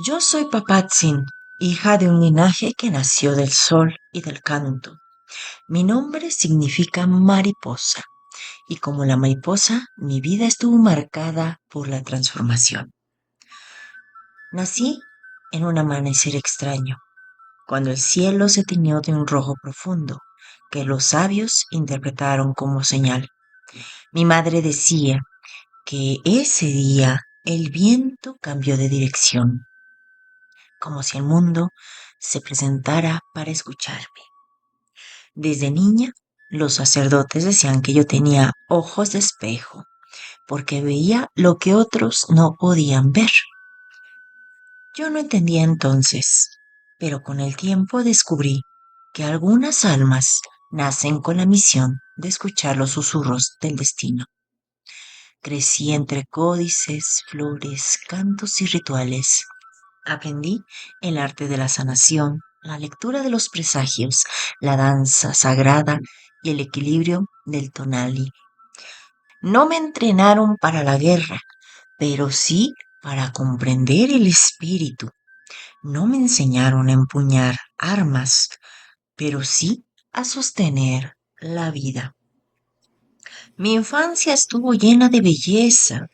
Yo soy Papatzin, hija de un linaje que nació del sol y del canto. Mi nombre significa mariposa, y como la mariposa, mi vida estuvo marcada por la transformación. Nací en un amanecer extraño, cuando el cielo se tiñó de un rojo profundo, que los sabios interpretaron como señal. Mi madre decía que ese día el viento cambió de dirección, como si el mundo se presentara para escucharme. Desde niña, los sacerdotes decían que yo tenía ojos de espejo, porque veía lo que otros no podían ver. Yo no entendía entonces, pero con el tiempo descubrí que algunas almas nacen con la misión de escuchar los susurros del destino. Crecí entre códices, flores, cantos y rituales. Aprendí el arte de la sanación, la lectura de los presagios, la danza sagrada y el equilibrio del tonali. No me entrenaron para la guerra, pero sí para comprender el espíritu. No me enseñaron a empuñar armas, pero sí a sostener la vida. Mi infancia estuvo llena de belleza,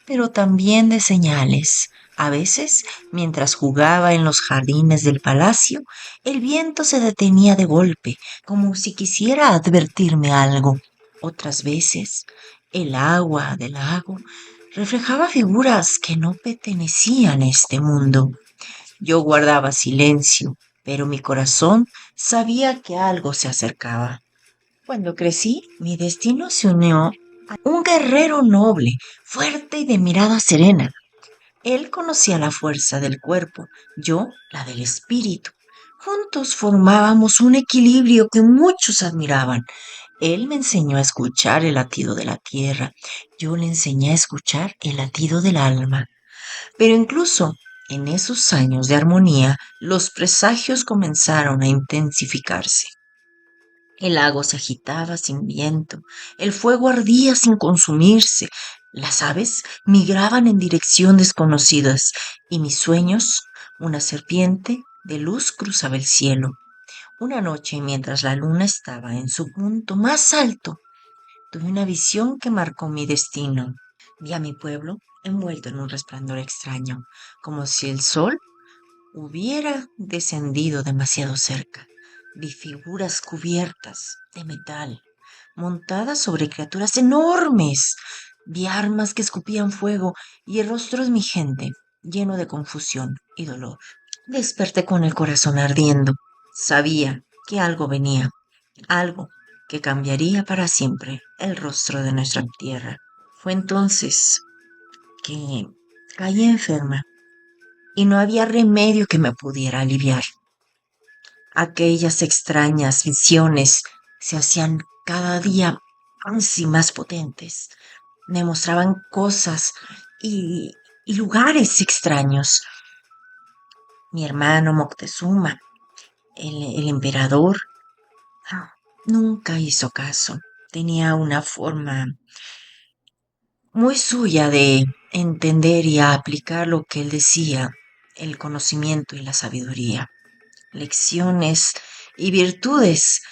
pero también de señales. A veces, mientras jugaba en los jardines del palacio, el viento se detenía de golpe, como si quisiera advertirme algo. Otras veces, el agua del lago reflejaba figuras que no pertenecían a este mundo. Yo guardaba silencio, pero mi corazón sabía que algo se acercaba. Cuando crecí, mi destino se unió a un guerrero noble, fuerte y de mirada serena. Él conocía la fuerza del cuerpo, yo la del espíritu. Juntos formábamos un equilibrio que muchos admiraban. Él me enseñó a escuchar el latido de la tierra, yo le enseñé a escuchar el latido del alma. Pero incluso en esos años de armonía, los presagios comenzaron a intensificarse. El lago se agitaba sin viento, el fuego ardía sin consumirse, las aves migraban en dirección desconocidas y mis sueños, una serpiente de luz cruzaba el cielo. Una noche, mientras la luna estaba en su punto más alto, tuve una visión que marcó mi destino. Vi a mi pueblo envuelto en un resplandor extraño, como si el sol hubiera descendido demasiado cerca. Vi figuras cubiertas de metal, montadas sobre criaturas enormes. Vi armas que escupían fuego y el rostro de mi gente lleno de confusión y dolor. Desperté con el corazón ardiendo. Sabía que algo venía, algo que cambiaría para siempre el rostro de nuestra tierra. Fue entonces que caí enferma y no había remedio que me pudiera aliviar. Aquellas extrañas visiones se hacían cada día más y más potentes. Me mostraban cosas y, y lugares extraños. Mi hermano Moctezuma, el emperador, nunca hizo caso. Tenía una forma muy suya de entender y aplicar lo que él decía, el conocimiento y la sabiduría. Lecciones y virtudes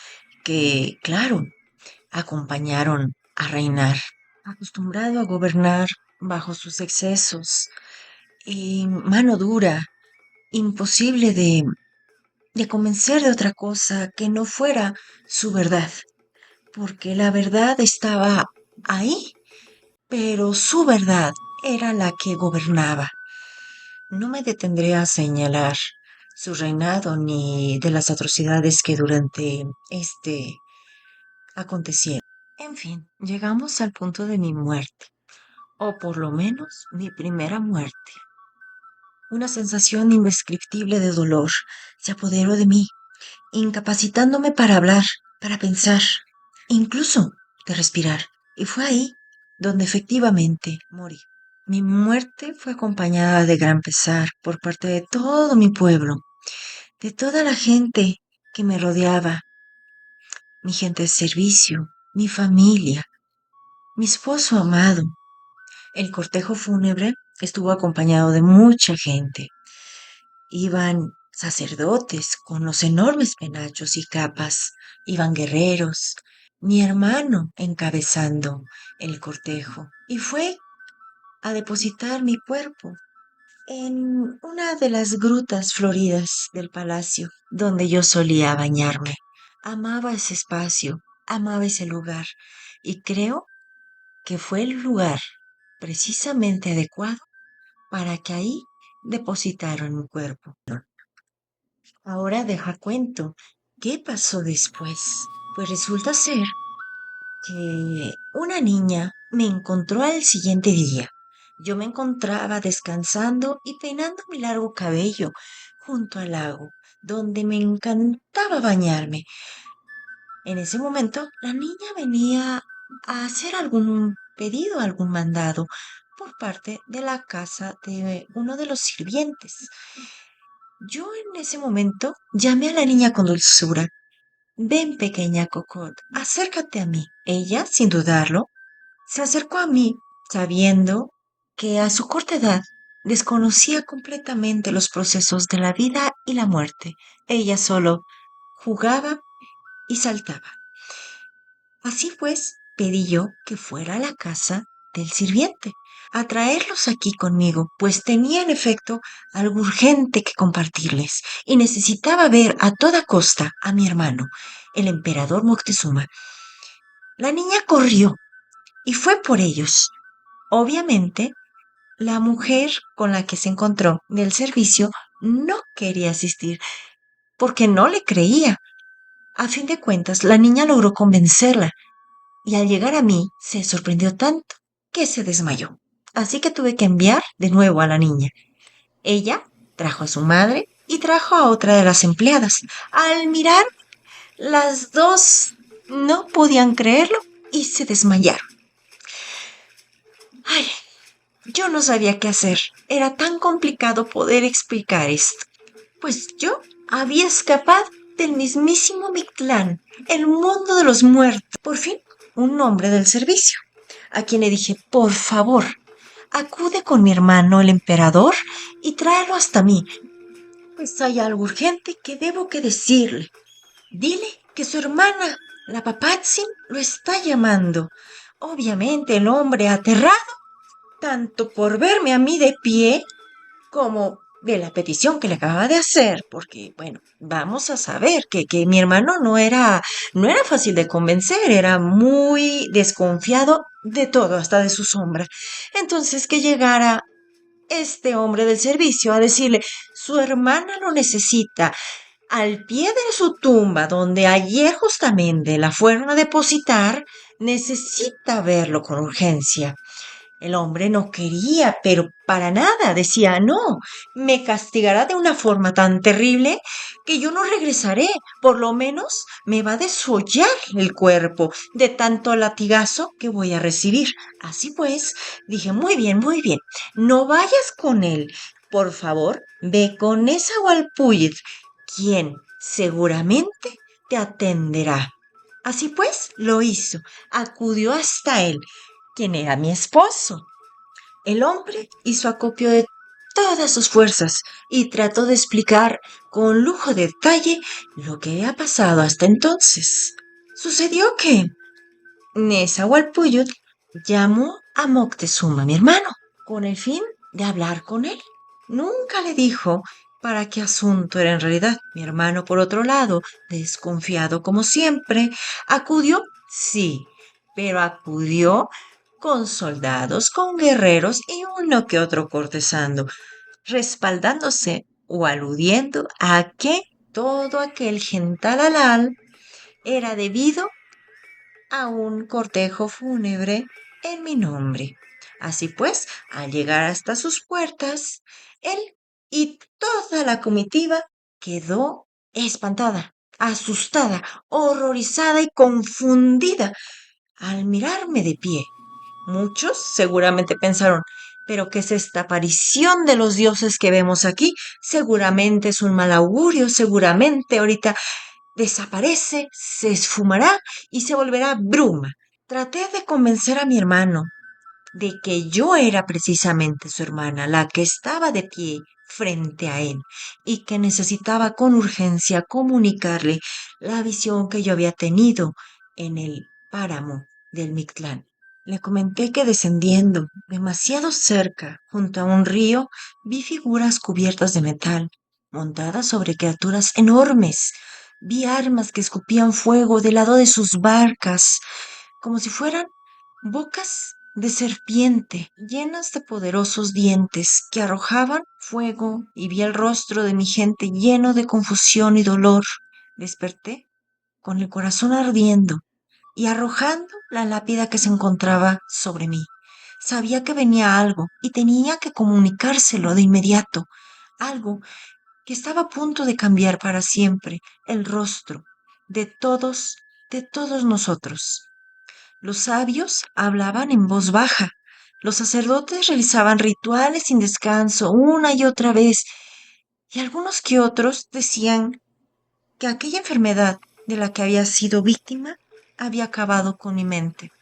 que, claro, acompañaron a reinar, acostumbrado a gobernar bajo sus excesos y mano dura, imposible de convencer de otra cosa que no fuera su verdad, porque la verdad estaba ahí, pero su verdad era la que gobernaba. No me detendré a señalar su reinado ni de las atrocidades que durante este acontecieron. En fin, llegamos al punto de mi muerte, o por lo menos mi primera muerte. Una sensación indescriptible de dolor se apoderó de mí, incapacitándome para hablar, para pensar, incluso de respirar. Y fue ahí donde efectivamente morí. Mi muerte fue acompañada de gran pesar por parte de todo mi pueblo, de toda la gente que me rodeaba, mi gente de servicio, mi familia, mi esposo amado. El cortejo fúnebre estuvo acompañado de mucha gente. Iban sacerdotes con los enormes penachos y capas, iban guerreros, mi hermano encabezando el cortejo, y fue a depositar mi cuerpo en una de las grutas floridas del palacio donde yo solía bañarme. Amaba ese espacio, amaba ese lugar, y creo que fue el lugar precisamente adecuado para que ahí depositaron mi cuerpo. Ahora deja cuento. ¿Qué pasó después? Pues resulta ser que una niña me encontró al siguiente día. Yo me encontraba descansando y peinando mi largo cabello junto al lago, donde me encantaba bañarme. En ese momento, la niña venía a hacer algún pedido, algún mandado por parte de la casa de uno de los sirvientes. Yo en ese momento llamé a la niña con dulzura. Ven, pequeña Cocotte, acércate a mí. Ella, sin dudarlo, se acercó a mí, sabiendo que a su corta edad desconocía completamente los procesos de la vida y la muerte. Ella solo jugaba y saltaba. Así pues, pedí yo que fuera a la casa del sirviente, a traerlos aquí conmigo, pues tenía en efecto algo urgente que compartirles y necesitaba ver a toda costa a mi hermano, el emperador Moctezuma. La niña corrió y fue por ellos. Obviamente, la mujer con la que se encontró del servicio no quería asistir porque no le creía. A fin de cuentas, la niña logró convencerla y al llegar a mí se sorprendió tanto que se desmayó. Así que tuve que enviar de nuevo a la niña. Ella trajo a su madre y trajo a otra de las empleadas. Al mirar, las dos no podían creerlo y se desmayaron. Ay, yo no sabía qué hacer. Era tan complicado poder explicar esto. Pues yo había escapado del mismísimo Mictlán, el mundo de los muertos. Por fin, un hombre del servicio, a quien le dije, por favor, acude con mi hermano el emperador y tráelo hasta mí, pues hay algo urgente que debo que decirle. Dile que su hermana, la Papatzin, lo está llamando. Obviamente el hombre, aterrado, tanto por verme a mí de pie, como de la petición que le acababa de hacer, porque, bueno, vamos a saber que mi hermano no era fácil de convencer, era muy desconfiado de todo, hasta de su sombra. Entonces, que llegara este hombre del servicio a decirle, su hermana lo necesita al pie de su tumba, donde ayer justamente la fueron a depositar, necesita verlo con urgencia. El hombre no quería, pero para nada. Decía, no, me castigará de una forma tan terrible que yo no regresaré. Por lo menos me va a desollar el cuerpo de tanto latigazo que voy a recibir. Así pues, dije, muy bien, no vayas con él. Por favor, ve con esa Walpurgis, quien seguramente te atenderá. Así pues, lo hizo. Acudió hasta él, quien era mi esposo. El hombre hizo acopio de todas sus fuerzas y trató de explicar con lujo de detalle lo que había pasado hasta entonces. Sucedió que Nezahualcóyotl llamó a Moctezuma, mi hermano, con el fin de hablar con él. Nunca le dijo para qué asunto era en realidad. Mi hermano, por otro lado, desconfiado como siempre, acudió, sí, pero acudió con soldados, con guerreros y uno que otro cortesano, respaldándose o aludiendo a que todo aquel gentalal era debido a un cortejo fúnebre en mi nombre. Así pues, al llegar hasta sus puertas, él y toda la comitiva quedó espantada, asustada, horrorizada y confundida al mirarme de pie. Muchos seguramente pensaron, pero ¿qué es esta aparición de los dioses que vemos aquí? Seguramente es un mal augurio, seguramente ahorita desaparece, se esfumará y se volverá bruma. Traté de convencer a mi hermano de que yo era precisamente su hermana, la que estaba de pie frente a él y que necesitaba con urgencia comunicarle la visión que yo había tenido en el páramo del Mictlán. Le comenté que descendiendo demasiado cerca, junto a un río, vi figuras cubiertas de metal, montadas sobre criaturas enormes. Vi armas que escupían fuego del lado de sus barcas, como si fueran bocas de serpiente llenas de poderosos dientes que arrojaban fuego, y vi el rostro de mi gente lleno de confusión y dolor. Desperté con el corazón ardiendo y arrojando la lápida que se encontraba sobre mí. Sabía que venía algo y tenía que comunicárselo de inmediato, algo que estaba a punto de cambiar para siempre el rostro de todos nosotros. Los sabios hablaban en voz baja. Los sacerdotes realizaban rituales sin descanso una y otra vez, y algunos que otros decían que aquella enfermedad de la que había sido víctima había acabado con mi mente.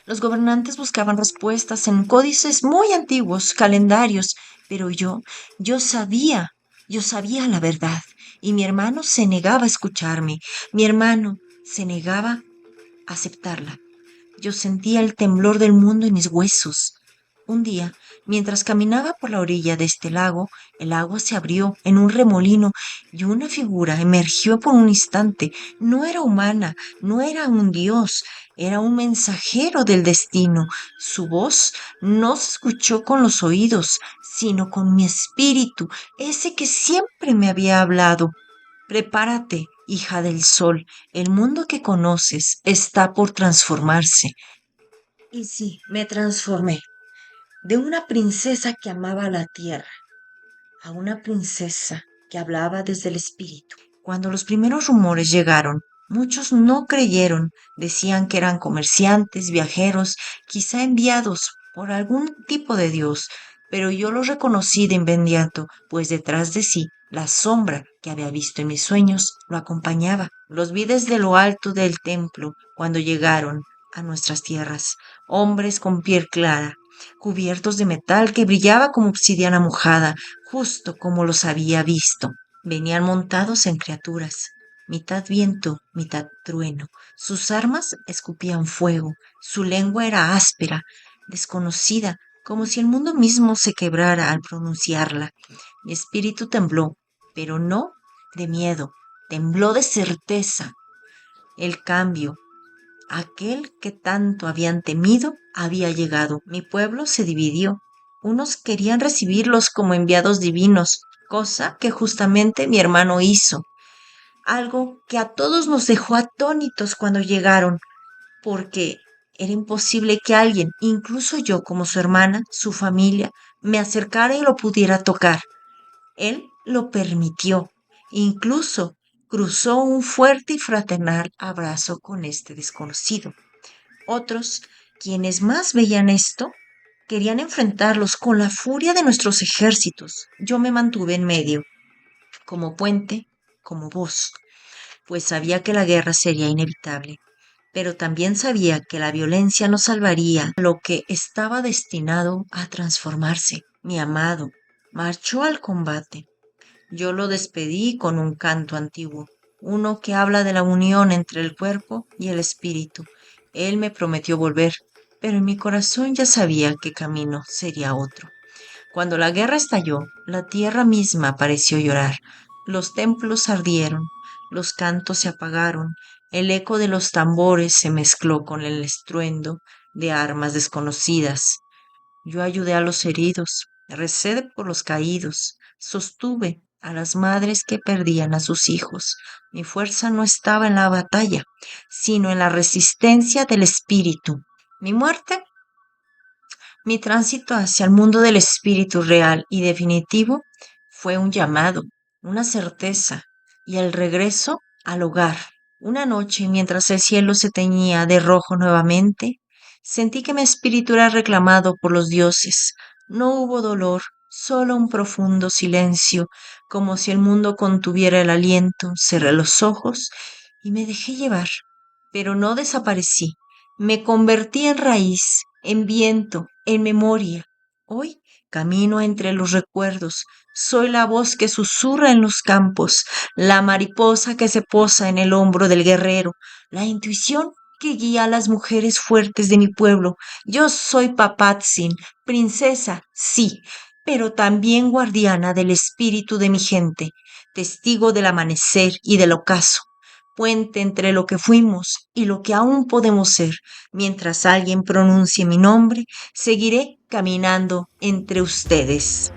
Los gobernantes buscaban respuestas en códices muy antiguos, calendarios, pero yo sabía la verdad, y mi hermano se negaba a escucharme, mi hermano se negaba a aceptarla. Yo sentía el temblor del mundo en mis huesos. Un día, mientras caminaba por la orilla de este lago, el agua se abrió en un remolino y una figura emergió por un instante. No era humana, no era un dios, era un mensajero del destino. Su voz no se escuchó con los oídos, sino con mi espíritu, ese que siempre me había hablado. Prepárate, hija del sol, el mundo que conoces está por transformarse. Y sí, me transformé de una princesa que amaba la tierra a una princesa que hablaba desde el espíritu. Cuando los primeros rumores llegaron, muchos no creyeron, decían que eran comerciantes, viajeros, quizá enviados por algún tipo de dios, pero yo los reconocí de inmediato, pues detrás de sí, la sombra que había visto en mis sueños lo acompañaba. Los vi desde lo alto del templo cuando llegaron a nuestras tierras, hombres con piel clara, cubiertos de metal que brillaba como obsidiana mojada, justo como los había visto. Venían montados en criaturas, mitad viento, mitad trueno. Sus armas escupían fuego, su lengua era áspera, desconocida, como si el mundo mismo se quebrara al pronunciarla. Mi espíritu tembló, pero no de miedo, tembló de certeza. El cambio, aquel que tanto habían temido, había llegado. Mi pueblo se dividió. Unos querían recibirlos como enviados divinos, cosa que justamente mi hermano hizo, algo que a todos nos dejó atónitos cuando llegaron, porque era imposible que alguien, incluso yo como su hermana, su familia, me acercara y lo pudiera tocar. Él lo permitió, incluso cruzó un fuerte y fraternal abrazo con este desconocido. Otros, quienes más veían esto, querían enfrentarlos con la furia de nuestros ejércitos. Yo me mantuve en medio, como puente, como voz, pues sabía que la guerra sería inevitable, pero también sabía que la violencia no salvaría lo que estaba destinado a transformarse. Mi amado marchó al combate. Yo lo despedí con un canto antiguo, uno que habla de la unión entre el cuerpo y el espíritu. Él me prometió volver, pero en mi corazón ya sabía que camino sería otro. Cuando la guerra estalló, la tierra misma pareció llorar. Los templos ardieron, los cantos se apagaron, el eco de los tambores se mezcló con el estruendo de armas desconocidas. Yo ayudé a los heridos, recé por los caídos, sostuve a las madres que perdían a sus hijos. Mi fuerza no estaba en la batalla, sino en la resistencia del espíritu. Mi muerte, mi tránsito hacia el mundo del espíritu real y definitivo fue un llamado, una certeza y el regreso al hogar. Una noche, mientras el cielo se teñía de rojo nuevamente, sentí que mi espíritu era reclamado por los dioses. No hubo dolor, solo un profundo silencio, como si el mundo contuviera el aliento. Cerré los ojos y me dejé llevar, pero no desaparecí. Me convertí en raíz, en viento, en memoria. Hoy Camino entre los recuerdos, soy la voz que susurra en los campos, la mariposa que se posa en el hombro del guerrero, la intuición que guía a las mujeres fuertes de mi pueblo. Yo soy Papatzin, princesa, sí, pero también guardiana del espíritu de mi gente, testigo del amanecer y del ocaso, puente entre lo que fuimos y lo que aún podemos ser. Mientras alguien pronuncie mi nombre, seguiré caminando entre ustedes.